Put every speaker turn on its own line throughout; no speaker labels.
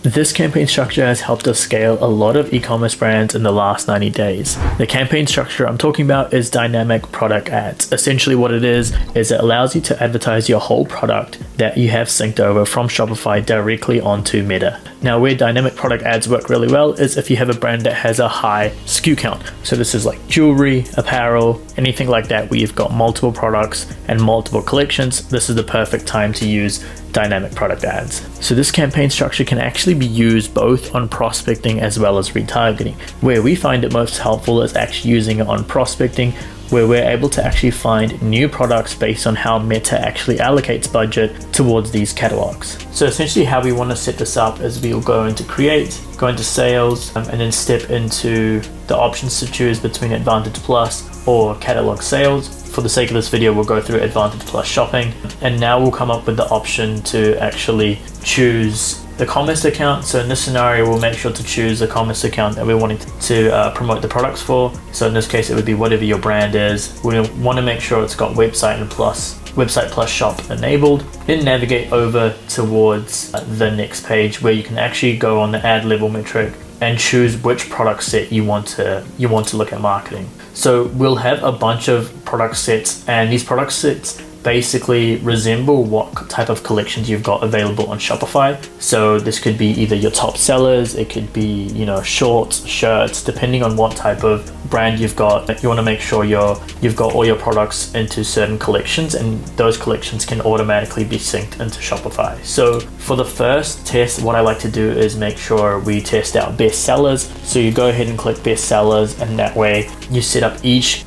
This campaign structure has helped us scale a lot of e-commerce brands in the last 90 days. The campaign structure I'm talking about is dynamic product ads. Essentially what it is it allows you to advertise your whole product that you have synced over from Shopify directly onto Meta. Now, where dynamic product ads work really well is if you have a brand that has a high SKU count. So this is like jewelry, apparel, anything like that where you've got multiple products and multiple collections. This is the perfect time to use dynamic product ads. So this campaign structure can actually be used both on prospecting as well as retargeting. Where we find it most helpful is actually using it on prospecting, where we're able to actually find new products based on how Meta actually allocates budget towards these catalogs. So essentially how we want to set this up is we'll go into create, go into sales, and then step into the options to choose between Advantage Plus or catalog sales. For the sake of this video, we'll go through Advantage Plus shopping, and now we'll come up with the option to actually choose the commerce account. So in this scenario, we'll make sure to choose the commerce account that we're wanting to promote the products for. So in this case, it would be whatever your brand is. We want to make sure it's got website plus shop enabled. Then navigate over towards the next page where you can actually go on the ad level metric and choose which product set you want to look at marketing. So we'll have a bunch of product sets, and these product sets basically resemble what type of collections you've got available on Shopify. So this could be either your top sellers, it could be, shorts, shirts, depending on what type of brand you've got. You want to make sure you've got all your products into certain collections, and those collections can automatically be synced into Shopify. So for the first test, what I like to do is make sure we test out best sellers. So you go ahead and click best sellers, and that way you set up each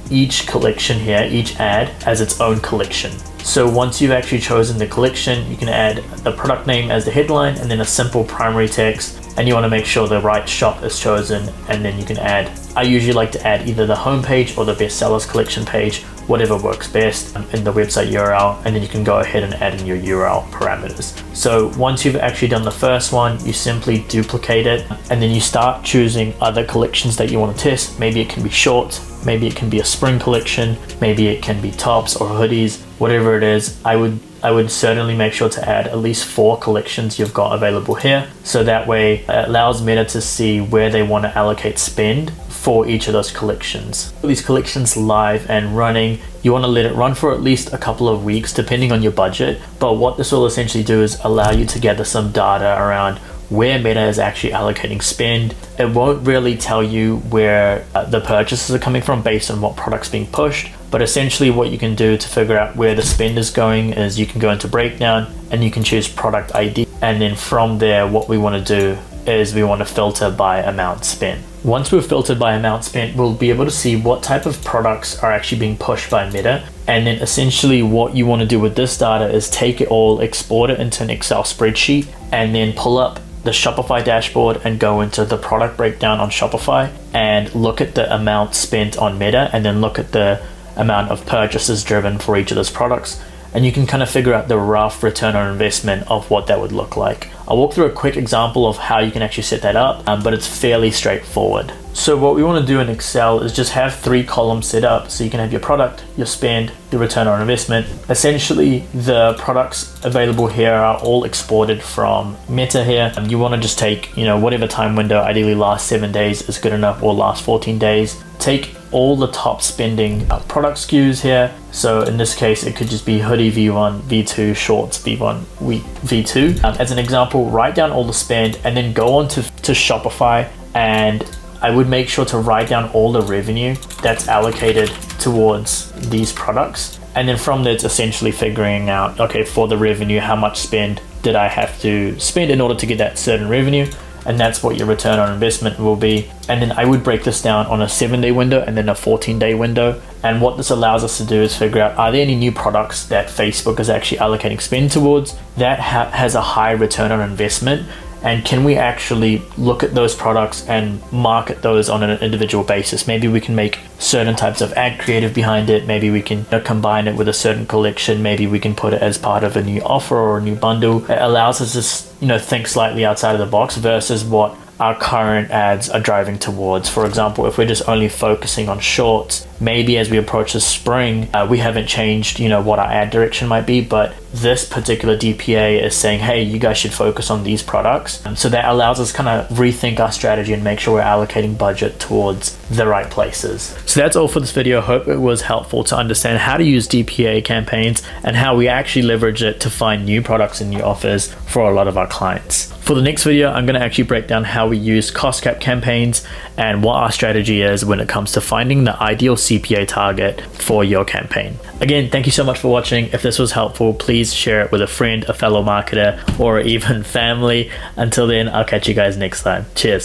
collection here, each ad as its own collection. So once you've actually chosen the collection, you can add the product name as the headline and then a simple primary text, and you want to make sure the right shop is chosen, and then you can add, I usually like to add either the home page or the best sellers collection page, whatever works best in the website URL, and then you can go ahead and add in your URL parameters. So once you've actually done the first one, you simply duplicate it, and then you start choosing other collections that you want to test. Maybe it can be shorts, maybe it can be a spring collection, maybe it can be tops or hoodies, whatever it is. I would certainly make sure to add at least 4 collections you've got available here. So that way it allows Meta to see where they want to allocate spend for each of those collections. These collections live and running, you want to let it run for at least a couple of weeks depending on your budget. But what this will essentially do is allow you to gather some data around where Meta is actually allocating spend. It won't really tell you where the purchases are coming from based on what product's being pushed, but essentially what you can do to figure out where the spend is going is you can go into breakdown and you can choose product ID, and then from there what we want to do is we want to filter by amount spent. Once we've filtered by amount spent, we'll be able to see what type of products are actually being pushed by Meta. And then essentially what you want to do with this data is take it all, export it into an Excel spreadsheet, and then pull up the Shopify dashboard and go into the product breakdown on Shopify and look at the amount spent on Meta, and then look at the amount of purchases driven for each of those products. And you can kind of figure out the rough return on investment of what that would look like. I'll walk through a quick example of how you can actually set that up, but it's fairly straightforward. So what we want to do in Excel is just have 3 columns set up. So you can have your product, your spend, the return on investment. Essentially, the products available here are all exported from Meta here. You want to just take, whatever time window, ideally last 7 days is good enough, or last 14 days. Take all the top spending product SKUs here. So in this case, it could just be hoodie V1, V2, shorts V1, V2. As an example, write down all the spend and then go on to Shopify, and I would make sure to write down all the revenue that's allocated towards these products. And then from there, it's essentially figuring out, okay, for the revenue, how much spend did I have to spend in order to get that certain revenue? And that's what your return on investment will be. And then I would break this down on a 7-day window and then a 14-day window. And what this allows us to do is figure out, are there any new products that Facebook is actually allocating spend towards that has a high return on investment? And can we actually look at those products and market those on an individual basis? Maybe we can make certain types of ad creative behind it. Maybe we can combine it with a certain collection. Maybe we can put it as part of a new offer or a new bundle. It allows us to think slightly outside of the box versus what our current ads are driving towards. For example, if we're just only focusing on shorts, maybe as we approach the spring, we haven't changed, what our ad direction might be, but this particular DPA is saying, hey, you guys should focus on these products. And so that allows us kind of rethink our strategy and make sure we're allocating budget towards the right places. So that's all for this video. Hope it was helpful to understand how to use DPA campaigns and how we actually leverage it to find new products and new offers for a lot of our clients. For the next video, I'm going to actually break down how we use cost cap campaigns and what our strategy is when it comes to finding the ideal CPA target for your campaign. Again, thank you so much for watching. If this was helpful, please share it with a friend, a fellow marketer, or even family. Until then, I'll catch you guys next time. Cheers.